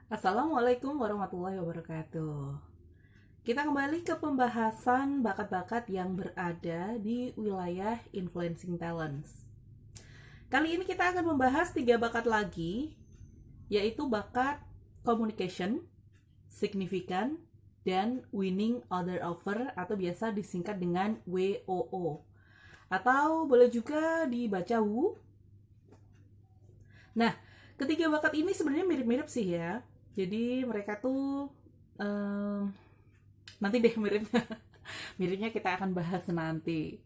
Assalamualaikum warahmatullahi wabarakatuh. Kita kembali ke pembahasan bakat-bakat yang berada di wilayah influencing talents. Kali ini kita akan membahas 3 bakat lagi, yaitu bakat communication, significant, dan winning other over atau biasa disingkat dengan WOO. Atau boleh juga dibaca WU. Nah, ketiga bakat ini sebenarnya mirip-mirip sih ya. Jadi mereka tuh nanti deh miripnya. Miripnya kita akan bahas nanti.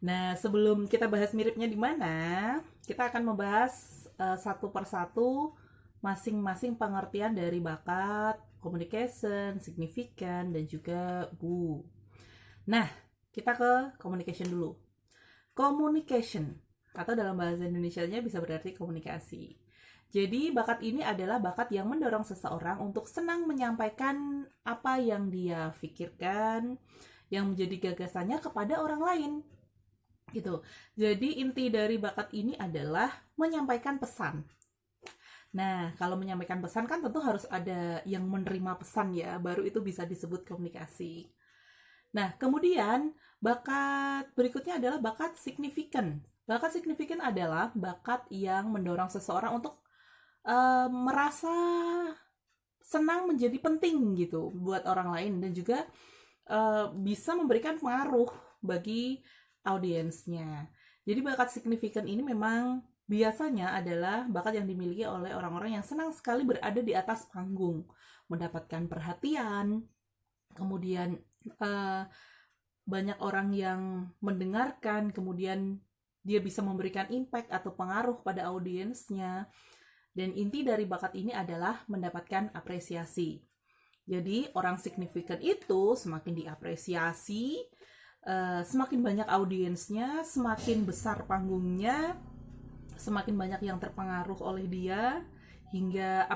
Nah, sebelum kita bahas miripnya di mana, kita akan membahas satu persatu masing-masing pengertian dari bakat, communication, signifikan, dan juga bu. Nah, kita ke communication dulu. Communication atau dalam bahasa Indonesianya bisa berarti komunikasi. Jadi bakat ini adalah bakat yang mendorong seseorang untuk senang menyampaikan apa yang dia pikirkan, yang menjadi gagasannya kepada orang lain. Gitu. Jadi inti dari bakat ini adalah menyampaikan pesan. Nah, kalau menyampaikan pesan kan tentu harus ada yang menerima pesan ya, baru itu bisa disebut komunikasi. Nah, kemudian bakat berikutnya adalah bakat signifikan. Bakat signifikan adalah bakat yang mendorong seseorang untuk merasa senang menjadi penting gitu buat orang lain dan juga bisa memberikan pengaruh bagi audiensnya. Jadi bakat signifikan ini memang biasanya adalah bakat yang dimiliki oleh orang-orang yang senang sekali berada di atas panggung, mendapatkan perhatian, kemudian uh, banyak orang yang mendengarkan, kemudian dia bisa memberikan impact atau pengaruh pada audiensnya. Dan inti dari bakat ini adalah mendapatkan apresiasi. Jadi orang signifikan itu semakin diapresiasi, semakin banyak audiensnya, semakin besar panggungnya, semakin banyak yang terpengaruh oleh dia, hingga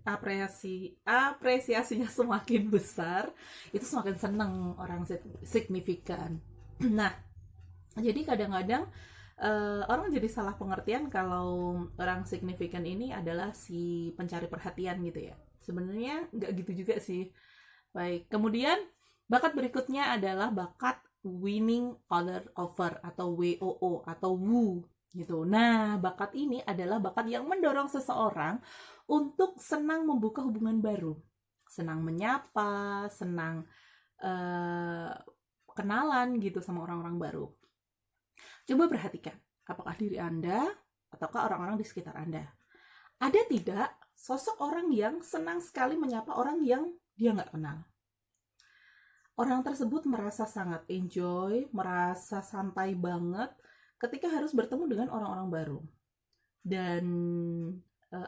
apresiasinya semakin besar, itu semakin senang orang signifikan. Nah, jadi kadang-kadang orang jadi salah pengertian kalau orang signifikan ini adalah si pencari perhatian gitu ya. Sebenarnya nggak gitu juga sih. Baik, kemudian bakat berikutnya adalah bakat winning other over atau WOO atau WU gitu. Nah, bakat ini adalah bakat yang mendorong seseorang untuk senang membuka hubungan baru, senang menyapa, senang uh, kenalan gitu sama orang-orang baru. Coba perhatikan, apakah diri Anda ataukah orang-orang di sekitar Anda. Ada tidak sosok orang yang senang sekali menyapa orang yang dia nggak kenal? Orang tersebut merasa sangat enjoy, merasa santai banget ketika harus bertemu dengan orang-orang baru. Dan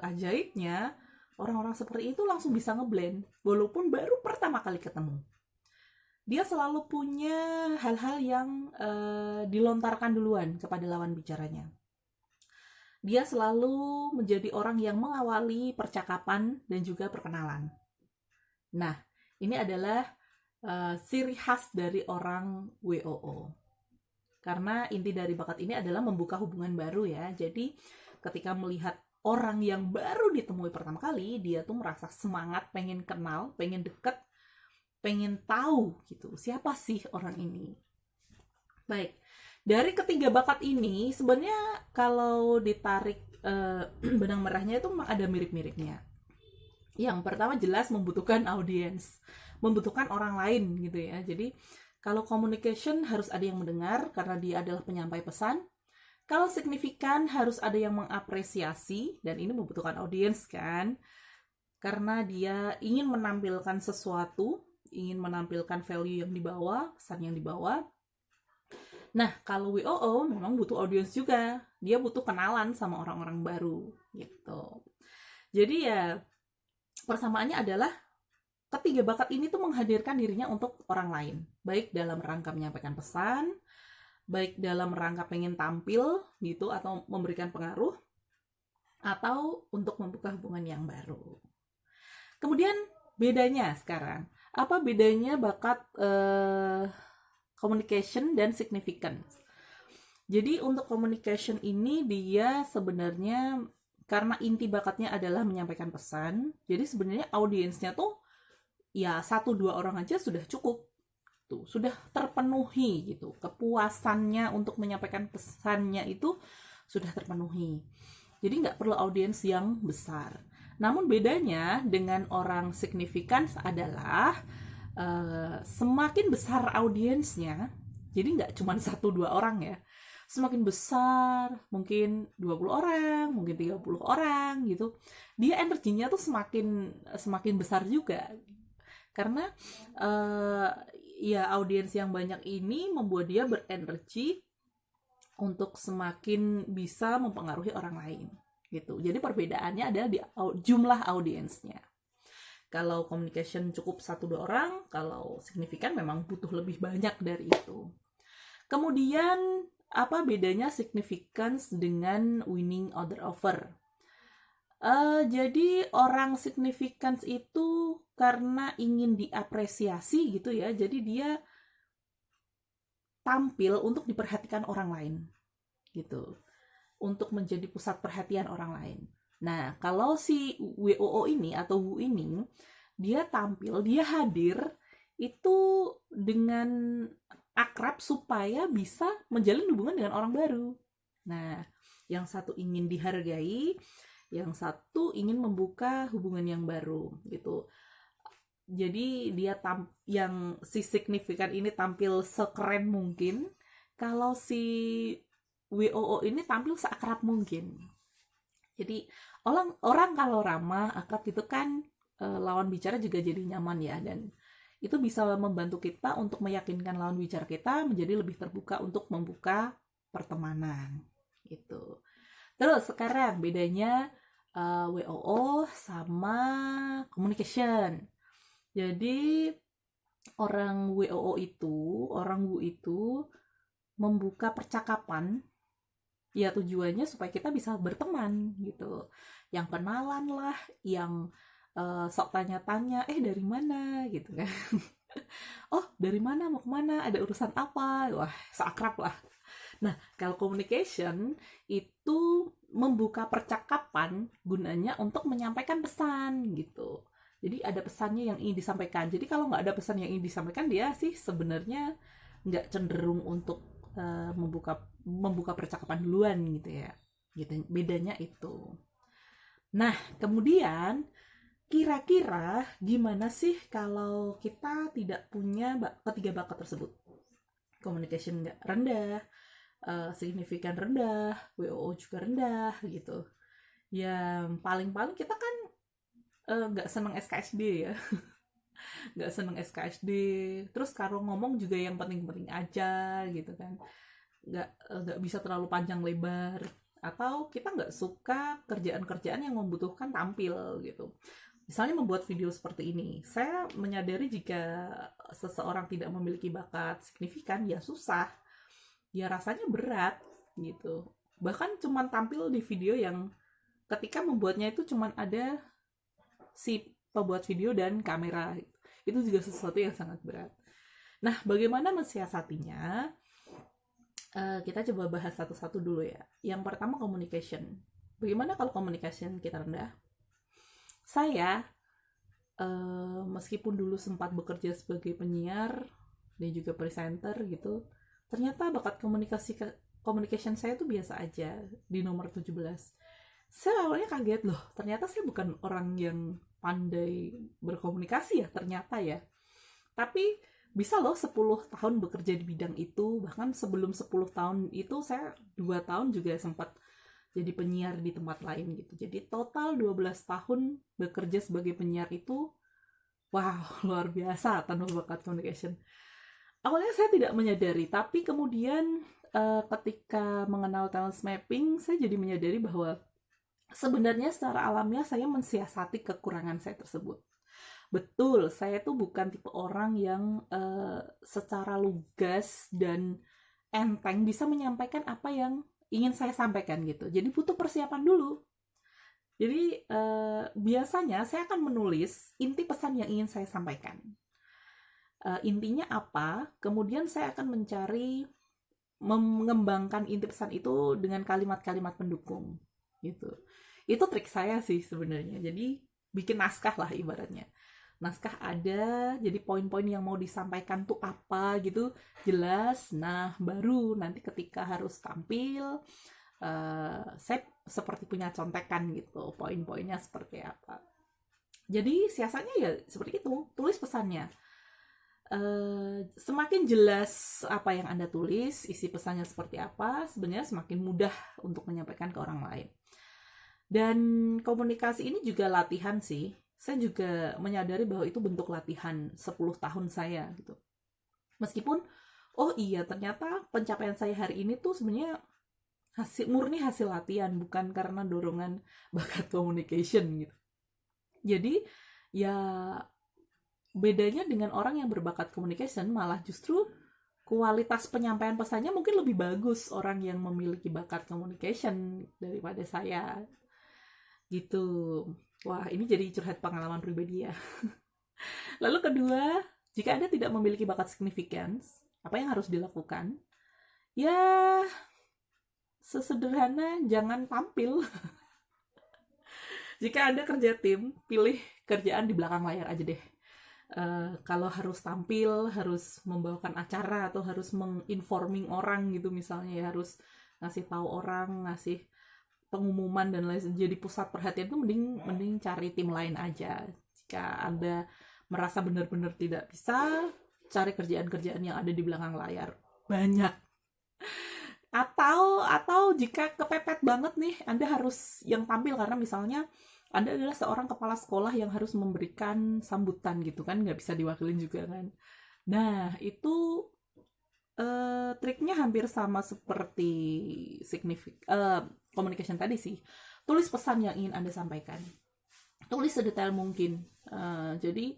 ajaibnya, orang-orang seperti itu langsung bisa ngeblend, walaupun baru pertama kali ketemu. Dia selalu punya hal-hal yang dilontarkan duluan kepada lawan bicaranya. Dia selalu menjadi orang yang mengawali percakapan dan juga perkenalan. Nah, ini adalah ciri khas dari orang WOO. Karena inti dari bakat ini adalah membuka hubungan baru ya. Jadi ketika melihat orang yang baru ditemui pertama kali, dia tuh merasa semangat, pengen kenal, pengen deket, pengen tahu gitu, siapa sih orang ini. Baik, dari ketiga bakat ini sebenarnya kalau ditarik benang merahnya itu ada mirip-miripnya. Yang pertama jelas membutuhkan audiens, membutuhkan orang lain gitu ya. Jadi kalau communication harus ada yang mendengar karena dia adalah penyampai pesan. Kalau signifikan harus ada yang mengapresiasi dan ini membutuhkan audiens kan. Karena dia ingin menampilkan sesuatu, ingin menampilkan value yang dibawa, pesan yang dibawa. Nah, kalau WOO memang butuh audiens juga. Dia butuh kenalan sama orang-orang baru gitu. Jadi ya persamaannya adalah ketiga bakat ini tuh menghadirkan dirinya untuk orang lain, baik dalam rangka menyampaikan pesan, baik dalam rangka pengen tampil gitu atau memberikan pengaruh, atau untuk membuka hubungan yang baru. Kemudian bedanya sekarang, apa bedanya bakat communication dan significance? Jadi untuk communication ini dia sebenarnya karena inti bakatnya adalah menyampaikan pesan, jadi sebenarnya audiensnya tuh ya 1-2 orang aja sudah cukup tuh, sudah terpenuhi gitu, kepuasannya untuk menyampaikan pesannya itu sudah terpenuhi. Jadi nggak perlu audiens yang besar. Namun bedanya dengan orang signifikan adalah semakin besar audiensnya, jadi nggak cuma 1-2 orang ya, semakin besar, mungkin 20 orang, mungkin 30 orang gitu, dia energinya tuh semakin besar juga. Karena ya audiens yang banyak ini membuat dia berenergi untuk semakin bisa mempengaruhi orang lain gitu. Jadi perbedaannya adalah di jumlah audiensnya. Kalau communication cukup 1-2 orang, kalau signifikan memang butuh lebih banyak dari itu. Kemudian apa bedanya significance dengan winning other over? Jadi orang significance itu karena ingin diapresiasi gitu ya, jadi dia tampil untuk diperhatikan orang lain gitu, untuk menjadi pusat perhatian orang lain. Nah, kalau si WOO ini atau WU ini, dia tampil, dia hadir itu dengan akrab supaya bisa menjalin hubungan dengan orang baru. Nah, yang satu ingin dihargai, yang satu ingin membuka hubungan yang baru gitu. Jadi dia yang si signifikan ini tampil sekeren mungkin, kalau si WOO ini tampil seakrab mungkin. Jadi orang kalau ramah, akrab gitu kan, lawan bicara juga jadi nyaman ya, dan itu bisa membantu kita untuk meyakinkan lawan bicara kita menjadi lebih terbuka untuk membuka pertemanan gitu. Terus sekarang bedanya WOO sama communication. Jadi orang WOO itu, orang WU itu membuka percakapan, ya tujuannya supaya kita bisa berteman gitu. Yang kenalan lah, yang sok tanya-tanya, dari mana gitu kan. Oh, dari mana, mau kemana, ada urusan apa, wah seakrab lah. Nah, kalau communication itu membuka percakapan gunanya untuk menyampaikan pesan gitu. Jadi ada pesannya yang ingin disampaikan. Jadi kalau nggak ada pesan yang ingin disampaikan, dia sih sebenarnya nggak cenderung untuk membuka percakapan duluan gitu ya. Gitu, bedanya itu. Nah, kemudian kira-kira gimana sih kalau kita tidak punya ketiga bakat tersebut? Communication nggak rendah, signifikan rendah, WOO juga rendah gitu. Yang paling-paling kita kan nggak seneng SKSD ya. Nggak seneng SKSD, terus kalau ngomong juga yang penting-penting aja gitu kan, nggak bisa terlalu panjang lebar, atau kita nggak suka kerjaan-kerjaan yang membutuhkan tampil gitu. Misalnya membuat video seperti ini, saya menyadari jika seseorang tidak memiliki bakat signifikan, ya susah, ya rasanya berat gitu. Bahkan cuman tampil di video yang ketika membuatnya itu cuman ada si pembuat video dan kamera, itu juga sesuatu yang sangat berat. Nah, bagaimana mensiasatinya? Kita coba bahas satu-satu dulu ya. Yang pertama, communication. Bagaimana kalau communication kita rendah? Saya meskipun dulu sempat bekerja sebagai penyiar dan juga presenter gitu, ternyata bakat communication saya tuh biasa aja di nomor 17. Saya awalnya kaget loh, ternyata saya bukan orang yang pandai berkomunikasi ya ternyata ya. Tapi bisa loh 10 tahun bekerja di bidang itu, bahkan sebelum 10 tahun itu saya 2 tahun juga sempat jadi penyiar di tempat lain gitu. Jadi total 12 tahun bekerja sebagai penyiar itu, wow, luar biasa tanpa bakat communication. Awalnya saya tidak menyadari, tapi kemudian ketika mengenal talent mapping, saya jadi menyadari bahwa sebenarnya secara alamiah saya mensiasati kekurangan saya tersebut. Betul, saya tuh bukan tipe orang yang secara lugas dan enteng bisa menyampaikan apa yang ingin saya sampaikan gitu. Jadi butuh persiapan dulu. Jadi biasanya saya akan menulis inti pesan yang ingin saya sampaikan. Intinya apa? Kemudian saya akan mencari mengembangkan inti pesan itu dengan kalimat-kalimat pendukung gitu. Itu trik saya sih sebenarnya. Jadi bikin naskah lah ibaratnya. Naskah ada, jadi poin-poin yang mau disampaikan tuh apa gitu, jelas. Nah, baru nanti ketika harus tampil, saya seperti punya contekan gitu, poin-poinnya seperti apa. Jadi siasatnya ya seperti itu, tulis pesannya. Semakin jelas apa yang Anda tulis, isi pesannya seperti apa, sebenarnya semakin mudah untuk menyampaikan ke orang lain. Dan komunikasi ini juga latihan sih. Saya juga menyadari bahwa itu bentuk latihan 10 tahun saya gitu. Meskipun, oh iya ternyata pencapaian saya hari ini tuh sebenarnya murni hasil latihan, bukan karena dorongan bakat communication gitu. Jadi ya bedanya dengan orang yang berbakat communication malah justru kualitas penyampaian pesannya mungkin lebih bagus orang yang memiliki bakat communication daripada saya. Gitu. Wah, ini jadi curhat pengalaman pribadi ya. Lalu kedua, jika Anda tidak memiliki bakat significance, apa yang harus dilakukan? Ya, sesederhana jangan tampil. Jika Anda kerja tim, pilih kerjaan di belakang layar aja deh. Kalau harus tampil, harus membawakan acara atau harus menginforming orang gitu misalnya ya, harus ngasih tahu orang, ngasih pengumuman dan lain, jadi pusat perhatian itu mending cari tim lain aja. Jika Anda merasa benar-benar tidak bisa, cari kerjaan-kerjaan yang ada di belakang layar. Banyak. Atau jika kepepet banget nih, Anda harus yang tampil karena misalnya Anda adalah seorang kepala sekolah yang harus memberikan sambutan gitu kan, nggak bisa diwakilin juga kan. Nah, itu triknya hampir sama seperti communication tadi sih. Tulis pesan yang ingin Anda sampaikan. Tulis sedetail mungkin. Jadi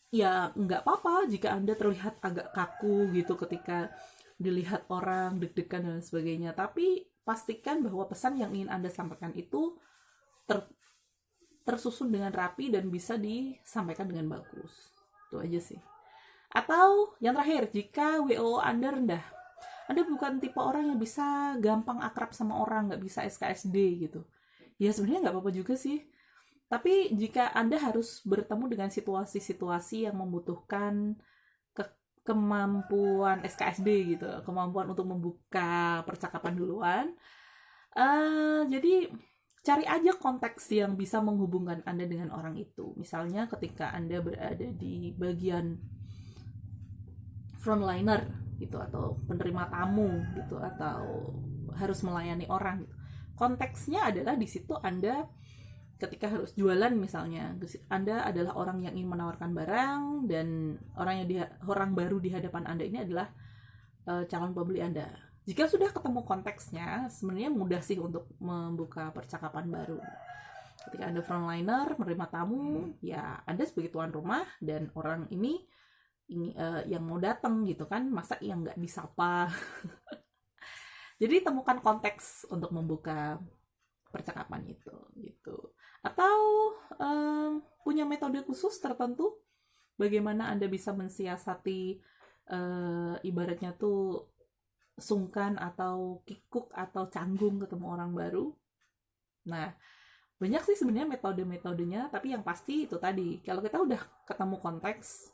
ya nggak apa-apa jika Anda terlihat agak kaku gitu ketika dilihat orang, deg-degan dan sebagainya. Tapi pastikan bahwa pesan yang ingin Anda sampaikan itu tersusun dengan rapi dan bisa disampaikan dengan bagus. Itu aja sih. Atau yang terakhir, jika WO Anda rendah, Anda bukan tipe orang yang bisa gampang akrab sama orang, nggak bisa SKSD gitu. Ya sebenarnya nggak apa-apa juga sih. Tapi jika Anda harus bertemu dengan situasi-situasi yang membutuhkan kemampuan SKSD gitu, kemampuan untuk membuka percakapan duluan, jadi cari aja konteks yang bisa menghubungkan Anda dengan orang itu. Misalnya ketika Anda berada di bagian frontliner gitu, atau penerima tamu gitu, atau harus melayani orang gitu. Konteksnya adalah di situ Anda ketika harus jualan misalnya, Anda adalah orang yang ingin menawarkan barang dan orang baru di hadapan Anda ini adalah calon pembeli Anda. Jika sudah ketemu konteksnya, sebenarnya mudah sih untuk membuka percakapan baru. Ketika Anda frontliner, menerima tamu, ya Anda sebagai tuan rumah dan orang ini yang mau datang gitu kan, masa yang nggak disapa. Jadi temukan konteks untuk membuka percakapan itu gitu. Atau punya metode khusus tertentu bagaimana Anda bisa mensiasati ibaratnya tuh sungkan atau kikuk atau canggung ketemu orang baru. Nah, banyak sih sebenarnya metode-metodenya, tapi yang pasti itu tadi, kalau kita udah ketemu konteks,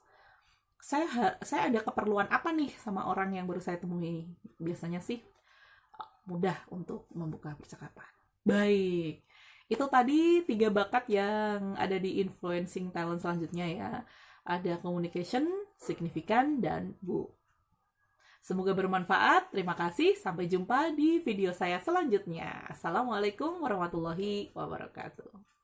saya ada keperluan apa nih sama orang yang baru saya temui, biasanya sih mudah untuk membuka percakapan. Baik, itu tadi 3 bakat yang ada di influencing talent selanjutnya ya. Ada communication, signifikan, dan Bu. Semoga bermanfaat. Terima kasih. Sampai jumpa di video saya selanjutnya. Assalamualaikum warahmatullahi wabarakatuh.